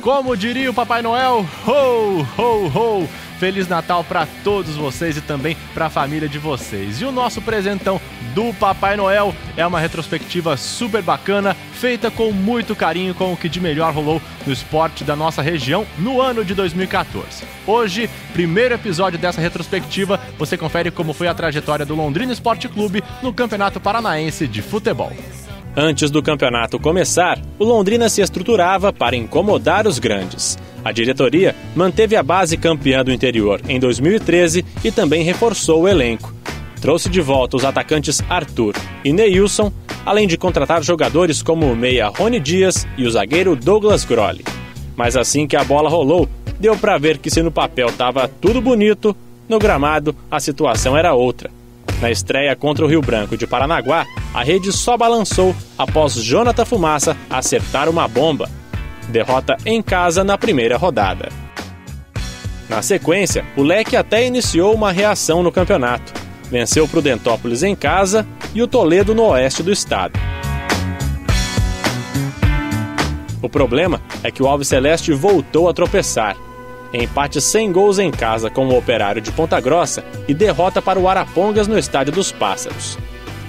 Como diria o Papai Noel, ho, ho, ho! Feliz Natal para todos vocês e também para a família de vocês. E o nosso presentão do Papai Noel é uma retrospectiva super bacana, feita com muito carinho com o que de melhor rolou no esporte da nossa região no ano de 2014. Hoje, primeiro episódio dessa retrospectiva, você confere como foi a trajetória do Londrina Esporte Clube no Campeonato Paranaense de Futebol. Antes do campeonato começar, o Londrina se estruturava para incomodar os grandes. A diretoria manteve a base campeã do interior em 2013 e também reforçou o elenco. Trouxe de volta os atacantes Arthur e Neilson, além de contratar jogadores como o meia Rony Dias e o zagueiro Douglas Grolli. Mas assim que a bola rolou, deu para ver que se no papel estava tudo bonito, no gramado a situação era outra. Na estreia contra o Rio Branco de Paranaguá, a rede só balançou após Jonathan Fumaça acertar uma bomba. Derrota em casa na primeira rodada. Na sequência, o Leque até iniciou uma reação no campeonato. Venceu o Prudentópolis em casa e o Toledo no oeste do estado. O problema é que o Alves Celeste voltou a tropeçar. Empate sem gols em casa com o Operário de Ponta Grossa e derrota para o Arapongas no Estádio dos Pássaros.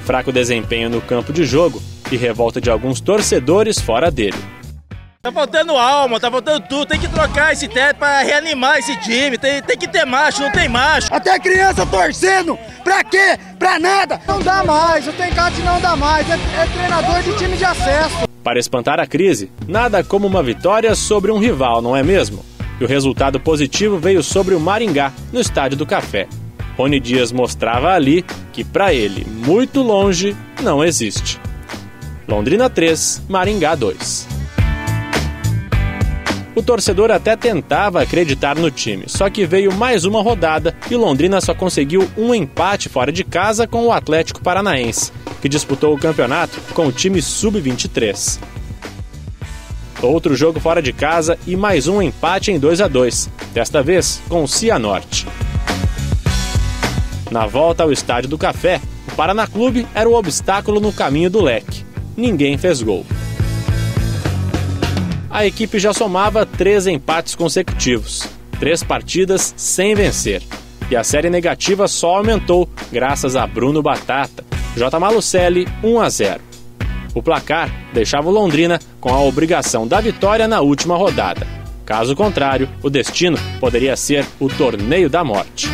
Fraco desempenho no campo de jogo e revolta de alguns torcedores fora dele. Tá faltando alma, tá faltando tudo, tem que trocar esse teto pra reanimar esse time, tem que ter macho, não tem macho. Até criança torcendo, pra quê? Pra nada. Não dá mais, o Tencate não dá mais, é treinador de time de acesso. Para espantar a crise, nada como uma vitória sobre um rival, não é mesmo? E o resultado positivo veio sobre o Maringá, no Estádio do Café. Rony Dias mostrava ali que, para ele, muito longe, não existe. Londrina 3, Maringá 2. O torcedor até tentava acreditar no time, só que veio mais uma rodada e o Londrina só conseguiu um empate fora de casa com o Atlético Paranaense, que disputou o campeonato com o time sub-23. Outro jogo fora de casa e mais um empate em 2-2, desta vez com o Cianorte. Na volta ao Estádio do Café, o Paraná Clube era o obstáculo no caminho do Leque. Ninguém fez gol. A equipe já somava 3 empates consecutivos, 3 partidas sem vencer. E a série negativa só aumentou graças a Bruno Batata, J. Malucelli 1-0. O placar deixava o Londrina com a obrigação da vitória na última rodada. Caso contrário, o destino poderia ser o Torneio da Morte.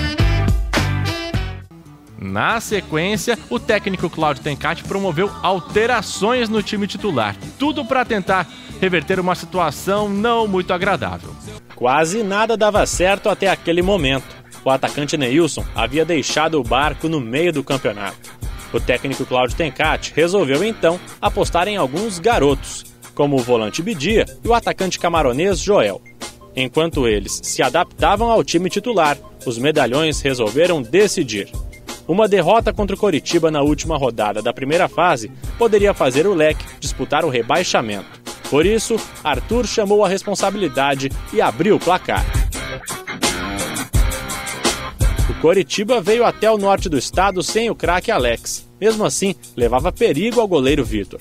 Na sequência, o técnico Cláudio Tencate promoveu alterações no time titular. Tudo para tentar reverter uma situação não muito agradável. Quase nada dava certo até aquele momento. O atacante Neilson havia deixado o barco no meio do campeonato. O técnico Cláudio Tencate resolveu então apostar em alguns garotos, como o volante Bidia e o atacante camaronês Joel. Enquanto eles se adaptavam ao time titular, os medalhões resolveram decidir. Uma derrota contra o Coritiba na última rodada da primeira fase poderia fazer o Leque disputar o rebaixamento. Por isso, Arthur chamou a responsabilidade e abriu o placar. O Coritiba veio até o norte do estado sem o craque Alex. Mesmo assim, levava perigo ao goleiro Vitor.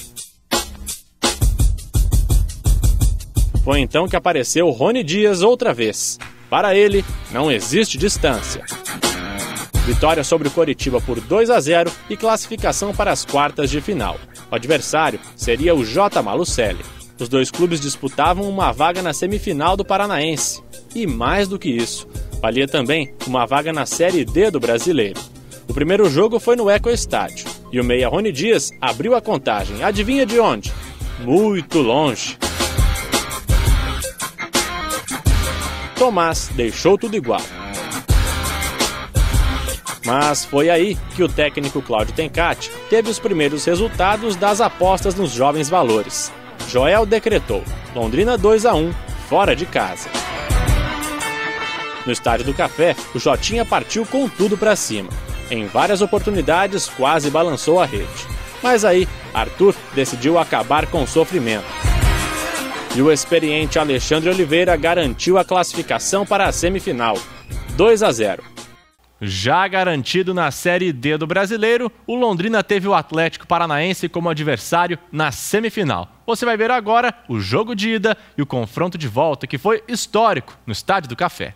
Foi então que apareceu Rony Dias outra vez. Para ele, não existe distância. Vitória sobre o Coritiba por 2-0 e classificação para as quartas de final. O adversário seria o J. Malucelli. Os dois clubes disputavam uma vaga na semifinal do Paranaense. E mais do que isso, valia também uma vaga na Série D do Brasileiro. O primeiro jogo foi no Eco Estádio. E o meia Rony Dias abriu a contagem. Adivinha de onde? Muito longe. Tomás deixou tudo igual. Mas foi aí que o técnico Cláudio Tencate teve os primeiros resultados das apostas nos jovens valores. Joel decretou Londrina 2-1, fora de casa. No Estádio do Café, o Jotinha partiu com tudo para cima. Em várias oportunidades, quase balançou a rede. Mas aí, Arthur decidiu acabar com o sofrimento. E o experiente Alexandre Oliveira garantiu a classificação para a semifinal, 2-0. Já garantido na Série D do Brasileiro, o Londrina teve o Atlético Paranaense como adversário na semifinal. Você vai ver agora o jogo de ida e o confronto de volta, que foi histórico no Estádio do Café.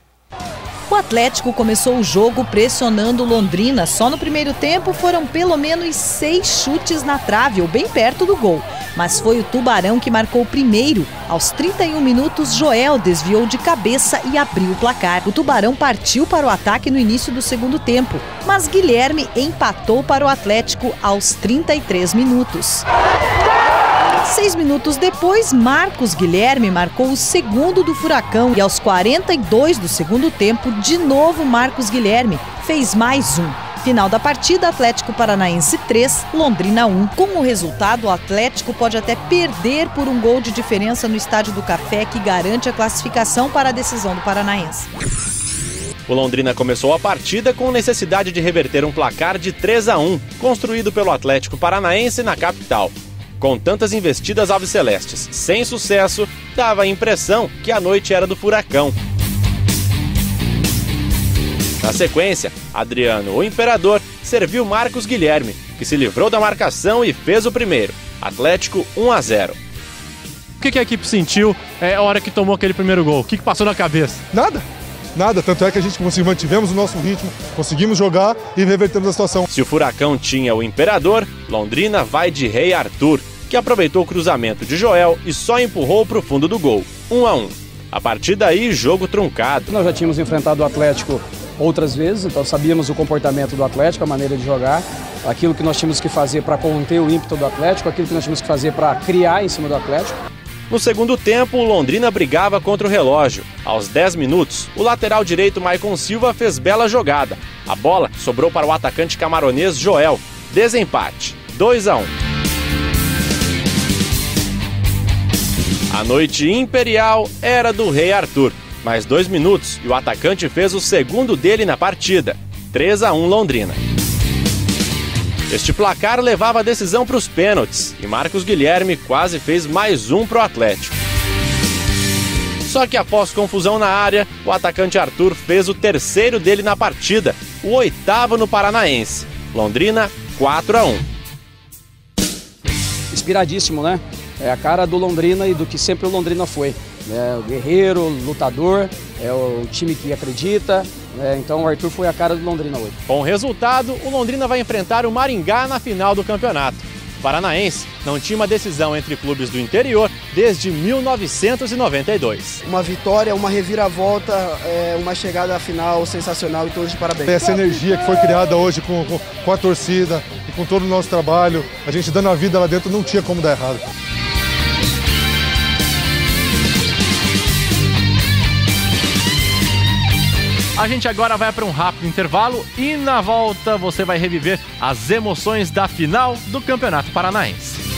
O Atlético começou o jogo pressionando o Londrina. Só no primeiro tempo foram pelo menos 6 chutes na trave, ou bem perto do gol. Mas foi o Tubarão que marcou o primeiro. Aos 31 minutos, Joel desviou de cabeça e abriu o placar. O Tubarão partiu para o ataque no início do segundo tempo, mas Guilherme empatou para o Atlético aos 33 minutos. 6 minutos depois, Marcos Guilherme marcou o segundo do Furacão e aos 42 do segundo tempo, de novo Marcos Guilherme fez mais um. Final da partida, Atlético Paranaense 3, Londrina 1. Com o resultado, o Atlético pode até perder por um gol de diferença no Estádio do Café, que garante a classificação para a decisão do Paranaense. O Londrina começou a partida com necessidade de reverter um placar de 3-1, construído pelo Atlético Paranaense na capital. Com tantas investidas alvicelestes sem sucesso, dava a impressão que a noite era do Furacão. Na sequência, Adriano, o Imperador, serviu Marcos Guilherme, que se livrou da marcação e fez o primeiro. Atlético 1-0. O que a equipe sentiu a hora que tomou aquele primeiro gol? O que passou na cabeça? Nada, tanto é que a gente mantivemos o nosso ritmo, conseguimos jogar e revertemos a situação. Se o Furacão tinha o Imperador, Londrina vai de Rei Arthur, que aproveitou o cruzamento de Joel e só empurrou para o fundo do gol, 1-1. A partir daí, jogo truncado. Nós já tínhamos enfrentado o Atlético outras vezes, então sabíamos o comportamento do Atlético, a maneira de jogar, aquilo que nós tínhamos que fazer para conter o ímpeto do Atlético, aquilo que nós tínhamos que fazer para criar em cima do Atlético. No segundo tempo, o Londrina brigava contra o relógio. Aos 10 minutos, o lateral direito Maicon Silva fez bela jogada. A bola sobrou para o atacante camaronês Joel. Desempate, 2-1. A noite imperial era do Rei Arthur. Mais 2 minutos e o atacante fez o segundo dele na partida. 3-1 Londrina. Este placar levava a decisão para os pênaltis e Marcos Guilherme quase fez mais um para o Atlético. Só que após confusão na área, o atacante Arthur fez o terceiro dele na partida, o 8º no Paranaense. Londrina 4-1. Inspiradíssimo, né? É a cara do Londrina e do que sempre o Londrina foi. É o guerreiro, o lutador, é o time que acredita. Então o Arthur foi a cara do Londrina hoje. Com o resultado, o Londrina vai enfrentar o Maringá na final do campeonato. O Paranaense não tinha uma decisão entre clubes do interior desde 1992. Uma vitória, uma reviravolta, uma chegada à final sensacional e todos de parabéns. Essa energia que foi criada hoje com a torcida e com todo o nosso trabalho, a gente dando a vida lá dentro, não tinha como dar errado. A gente agora vai para um rápido intervalo e na volta você vai reviver as emoções da final do Campeonato Paranaense.